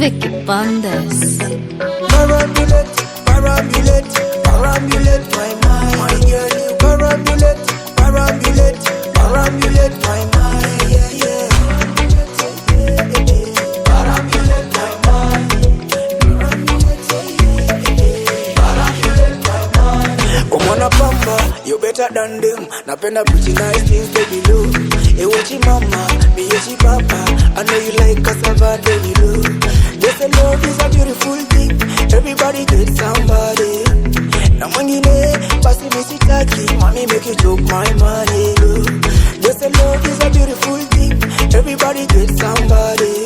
Vicky Bandes. Parambulate, parambulate, parambulate my mind. My girl, you parambulate, parambulate, parambulate my mind. Yeah, yeah. Parambulate my mind. Parambulate my mind. Umwana pamba, you better than them. Napenda pretty nice things, baby low. Ewochi mama, miyechi papa. I know you like cassava, baby low. They say love is a beautiful thing. Everybody get somebody. Na mwingine basi misitaki, mommy make you choke my money. They say love is a beautiful thing. Everybody get somebody.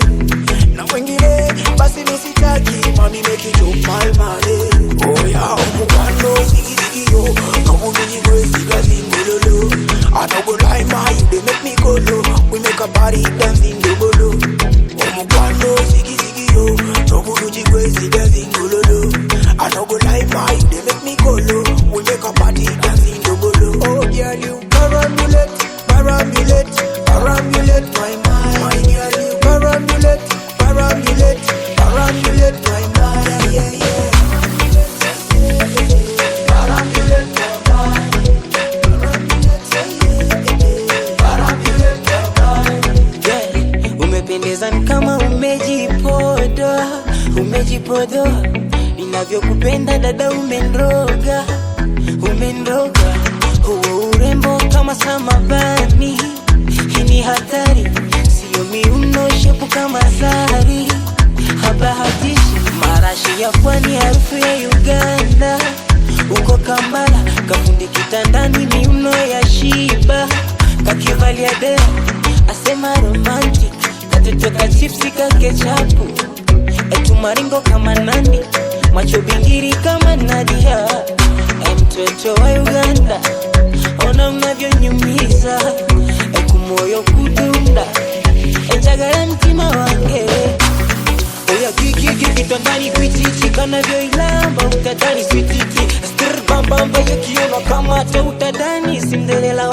Na mwingine basi misitaki, mommy make you choke my money. Oh yeah, umukando zigi zigi yo, kamu biji boy ziga zingololo. I don't go lie, ma, you they make me go low. We make a party dancing double. Umukando zigi zigi yo, kamu biji boy ziga zingololo. I don't go lie, ma, you they make me go low. We make a party dancing double. Oh girl, you parambulate, parambulate, parambulate my mind. My girl, you parambulate, parambulate, parambulate my mind. Yeah, yeah. Parambulate my mind. Yeah, umependeza kama umejipodoa, umejipodoa. Ninavyokupenda dada, umendroga, umendroga. Huo urembo kama samabani, hii ni hatari. Sio miuno shepu kama sari, habahatishi. Marashi ya pwani, harufu ya Uganda. Uko Kampala, kafundi kitandani, miuno ya shiba. Kakivalia dera, asema romantic. Katotoka chipsi kakechapu, etu maringo kama nani, macho bingiri kama Nadia. Mtoto wa Uganda, ona unavyonyumiza, kumoyo kudunda, njagala mtima wange. Oya kiki kitandani kwitichi, kanavyo ilamba utadani swititi. Stir bambamba ya kiona kama ata utadani. Cinderella